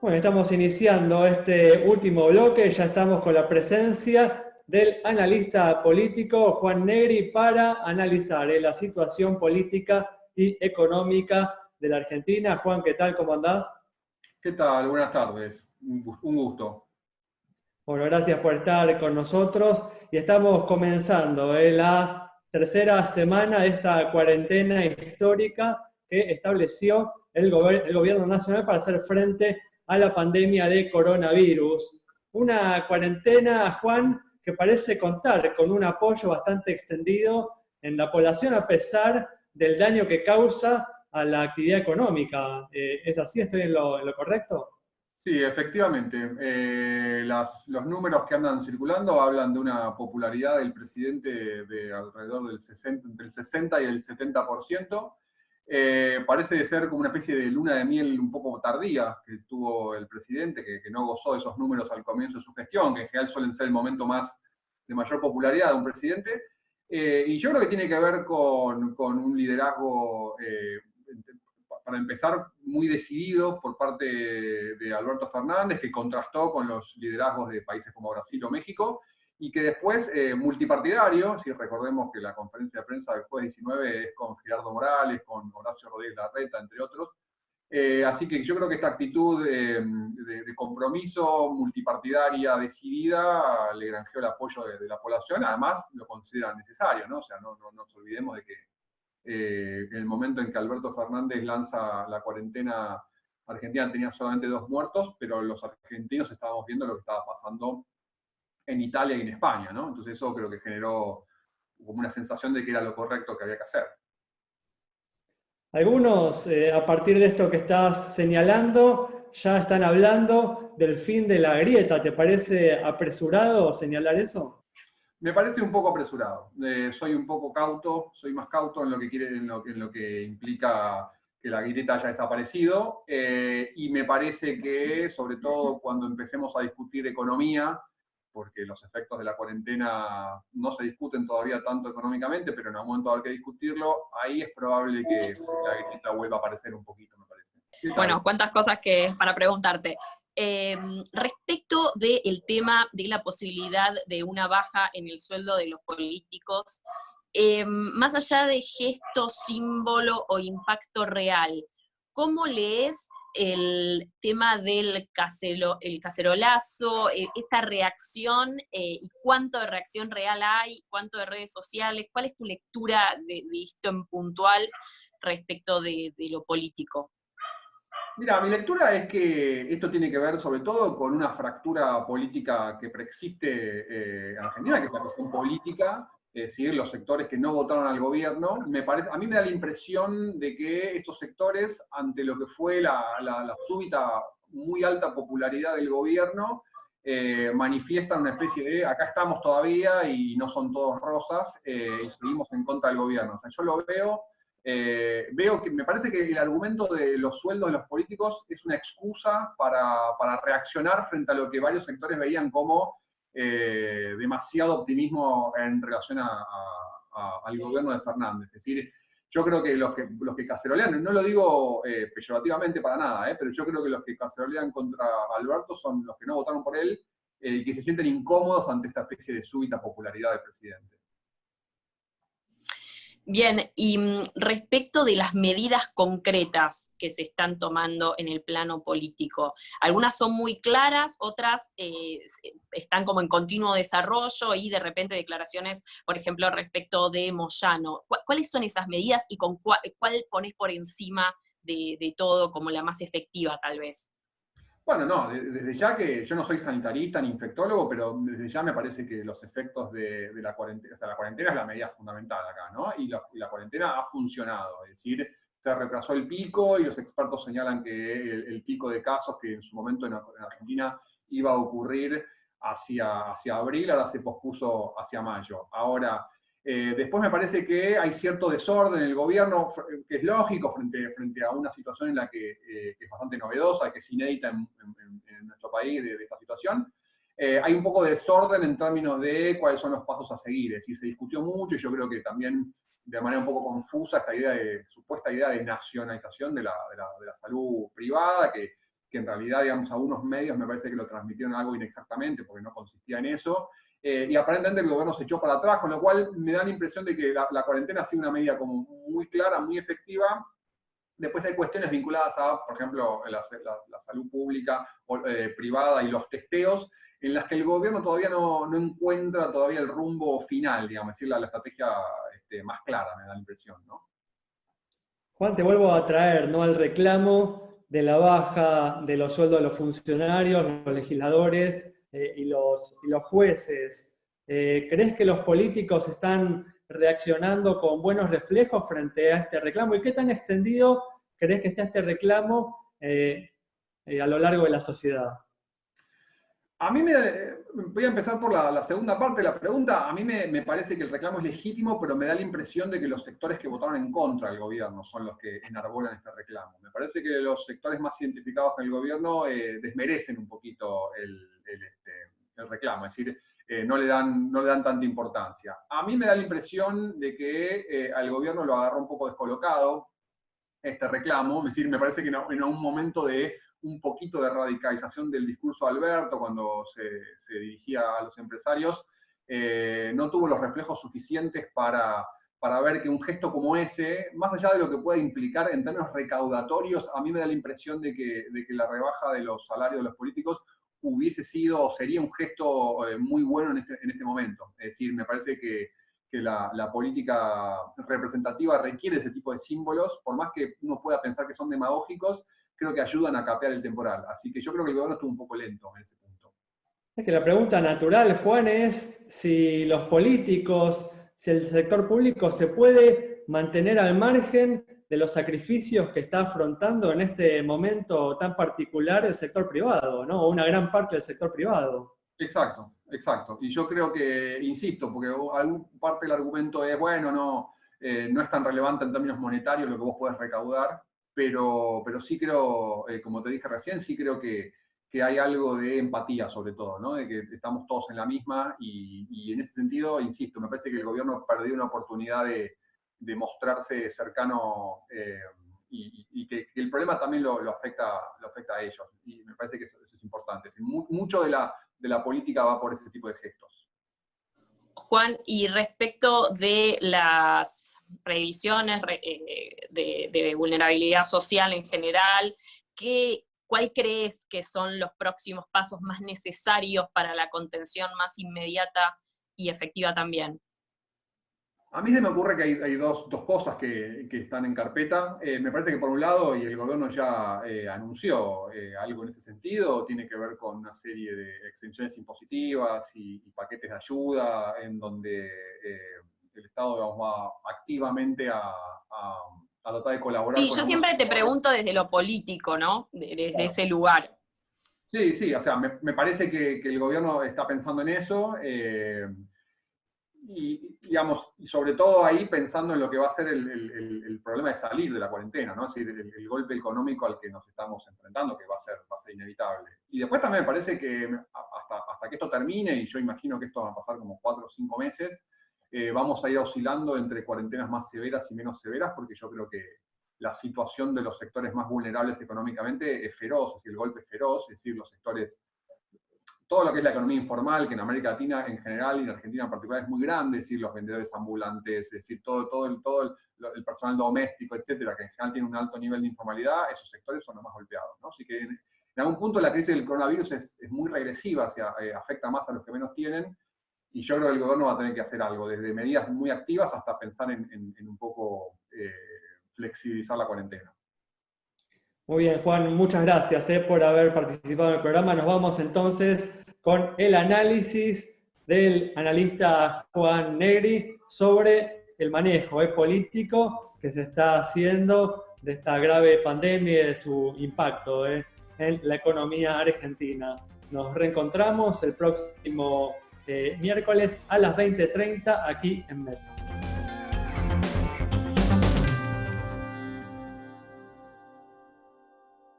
Bueno, estamos iniciando este último bloque, ya estamos con la presencia del analista político Juan Negri para analizar la situación política y económica de la Argentina. Juan, ¿qué tal? ¿Cómo andás? ¿Qué tal? Buenas tardes. Un gusto. Bueno, gracias por estar con nosotros y estamos comenzando la tercera semana de esta cuarentena histórica que estableció el gobierno nacional para hacer frente a la pandemia de coronavirus. Una cuarentena, Juan, que parece contar con un apoyo bastante extendido en la población a pesar del daño que causa a la actividad económica. ¿Es así? ¿Estoy en lo correcto? Sí, efectivamente. Los números que andan circulando hablan de una popularidad del presidente de alrededor del 60, entre el 60 y el 70%. Parece ser como una especie de luna de miel un poco tardía que tuvo el presidente, que no gozó de esos números al comienzo de su gestión, que en general suelen ser el momento más de mayor popularidad de un presidente. Y yo creo que tiene que ver con un liderazgo para empezar, muy decidido por parte de Alberto Fernández, que contrastó con los liderazgos de países como Brasil o México, y que después, multipartidario, si recordemos que la conferencia de prensa del jueves 19 es con Gerardo Morales, con Horacio Rodríguez Larreta, entre otros. Así que yo creo que esta actitud de compromiso multipartidaria decidida le granjeó el apoyo de la población, además lo considera necesario, ¿no? O sea, no nos olvidemos de que en el momento en que Alberto Fernández lanza la cuarentena, Argentina tenía solamente 2 muertos, pero los argentinos estábamos viendo lo que estaba pasando en Italia y en España, ¿no? Entonces eso creo que generó como una sensación de que era lo correcto que había que hacer. Algunos, a partir de esto que estás señalando, ya están hablando del fin de la grieta. ¿Te parece apresurado señalar eso? Me parece un poco apresurado. Soy un poco cauto, soy más cauto en lo que quiere, en lo que implica que la grieta haya desaparecido. Y me parece que, sobre todo cuando empecemos a discutir economía, porque los efectos de la cuarentena no se discuten todavía tanto económicamente, pero en algún momento va a haber que discutirlo, ahí es probable que la grieta vuelva a aparecer un poquito, me parece. ¿Qué tal? Bueno, cuántas cosas que para preguntarte. Respecto del tema de la posibilidad de una baja en el sueldo de los políticos, más allá de gesto, símbolo o impacto real, ¿cómo lees el tema del el cacerolazo, esta reacción, y cuánto de reacción real hay, cuánto de redes sociales? ¿Cuál es tu lectura de esto en puntual respecto de lo político? Mira, mi lectura es que esto tiene que ver sobre todo con una fractura política que preexiste en Argentina, que es la cuestión política, es decir, los sectores que no votaron al gobierno. A mí me da la impresión de que estos sectores, ante lo que fue la súbita muy alta popularidad del gobierno, manifiestan una especie de acá estamos todavía y no son todos rosas y seguimos en contra del gobierno. O sea, yo lo veo que me parece que el argumento de los sueldos de los políticos es una excusa para reaccionar frente a lo que varios sectores veían como demasiado optimismo en relación al gobierno de Fernández. Es decir, yo creo que los que cacerolean, no lo digo peyorativamente para nada, pero yo creo que los que cacerolean contra Alberto son los que no votaron por él y que se sienten incómodos ante esta especie de súbita popularidad del presidente. Bien, y respecto de las medidas concretas que se están tomando en el plano político, algunas son muy claras, otras están como en continuo desarrollo y de repente declaraciones, por ejemplo, respecto de Moyano. ¿Cuáles son esas medidas y con cuál pones por encima de todo como la más efectiva, tal vez? Bueno, no, desde ya que yo no soy sanitarista ni infectólogo, pero desde ya me parece que los efectos de la cuarentena, o sea, la cuarentena es la medida fundamental acá, ¿no? Y la cuarentena ha funcionado, es decir, se retrasó el pico y los expertos señalan que el pico de casos que en su momento en Argentina iba a ocurrir hacia abril, ahora se pospuso hacia mayo. Ahora, después me parece que hay cierto desorden en el gobierno, que es lógico frente a una situación en la que es bastante novedosa, que es inédita en nuestro país de esta situación. Hay un poco de desorden en términos de cuáles son los pasos a seguir. Es decir, se discutió mucho y yo creo que también de manera un poco confusa esta supuesta idea de nacionalización de la salud privada, que que en realidad, digamos, algunos medios me parece que lo transmitieron algo inexactamente porque no consistía en eso. Y aparentemente el gobierno se echó para atrás, con lo cual me da la impresión de que la cuarentena ha sido una medida como muy clara, muy efectiva. Después hay cuestiones vinculadas a, por ejemplo, la salud pública o privada y los testeos, en las que el gobierno todavía no encuentra todavía el rumbo final, digamos, es decir, la estrategia más clara, me da la impresión, ¿no? Juan, te vuelvo a traer, ¿no?, al reclamo de la baja de los sueldos de los funcionarios, los legisladores y los jueces. ¿Crees que los políticos están reaccionando con buenos reflejos frente a este reclamo? ¿Y qué tan extendido crees que está este reclamo a lo largo de la sociedad? A mí voy a empezar por la segunda parte de la pregunta. A mí me parece que el reclamo es legítimo, pero me da la impresión de que los sectores que votaron en contra del gobierno son los que enarbolan este reclamo. Me parece que los sectores más identificados con el gobierno desmerecen un poquito el reclamo, es decir, no le dan tanta importancia. A mí me da la impresión de que al gobierno lo agarró un poco descolocado este reclamo, es decir, me parece que en un momento de un poquito de radicalización del discurso de Alberto cuando se dirigía a los empresarios, no tuvo los reflejos suficientes para ver que un gesto como ese, más allá de lo que puede implicar en términos recaudatorios, a mí me da la impresión de que la rebaja de los salarios de los políticos hubiese sido o sería un gesto muy bueno en este momento. Es decir, me parece que la política representativa requiere ese tipo de símbolos, por más que uno pueda pensar que son demagógicos, creo que ayudan a capear el temporal. Así que yo creo que el gobierno estuvo un poco lento en ese punto. Es que la pregunta natural, Juan, es si los políticos, si el sector público se puede mantener al margen de los sacrificios que está afrontando en este momento tan particular el sector privado, ¿no? O una gran parte del sector privado. Exacto, exacto. Y yo creo que, insisto, porque parte del argumento es, bueno, no es tan relevante en términos monetarios lo que vos podés recaudar, pero sí creo, como te dije recién, sí creo que hay algo de empatía sobre todo, ¿no? De que estamos todos en la misma y en ese sentido, insisto, me parece que el gobierno perdió una oportunidad de mostrarse cercano y que el problema también lo afecta a ellos. Y me parece que eso es importante. Mucho de la política va por ese tipo de gestos. Juan, y respecto de las previsiones de vulnerabilidad social en general, ¿cuál crees que son los próximos pasos más necesarios para la contención más inmediata y efectiva también? A mí se me ocurre que hay dos cosas que están en carpeta. Me parece que por un lado, y el gobierno ya anunció algo en este sentido, tiene que ver con una serie de exenciones impositivas y paquetes de ayuda en donde el Estado, digamos, va activamente a tratar de colaborar. Sí, yo siempre te pregunto desde lo político, ¿no? Desde ese lugar. Sí, o sea, me parece que el gobierno está pensando en eso. Y, digamos, y sobre todo ahí pensando en lo que va a ser el problema de salir de la cuarentena, ¿no? Es decir, el golpe económico al que nos estamos enfrentando, que va a ser inevitable. Y después también me parece que hasta que esto termine, y yo imagino que esto va a pasar como 4 o 5 meses, vamos a ir oscilando entre cuarentenas más severas y menos severas, porque yo creo que la situación de los sectores más vulnerables económicamente es feroz, es decir, el golpe es feroz, es decir, los sectores, todo lo que es la economía informal, que en América Latina en general y en Argentina en particular es muy grande, es decir, los vendedores ambulantes, es decir, todo el personal doméstico, etcétera, que en general tiene un alto nivel de informalidad, esos sectores son los más golpeados, ¿no? Así que en algún punto la crisis del coronavirus es muy regresiva, afecta más a los que menos tienen, y yo creo que el gobierno va a tener que hacer algo, desde medidas muy activas hasta pensar en un poco flexibilizar la cuarentena. Muy bien, Juan, muchas gracias por haber participado en el programa. Nos vamos entonces con el análisis del analista Juan Negri sobre el manejo político que se está haciendo de esta grave pandemia y de su impacto en la economía argentina. Nos reencontramos el próximo miércoles a las 20:30 aquí en Metro.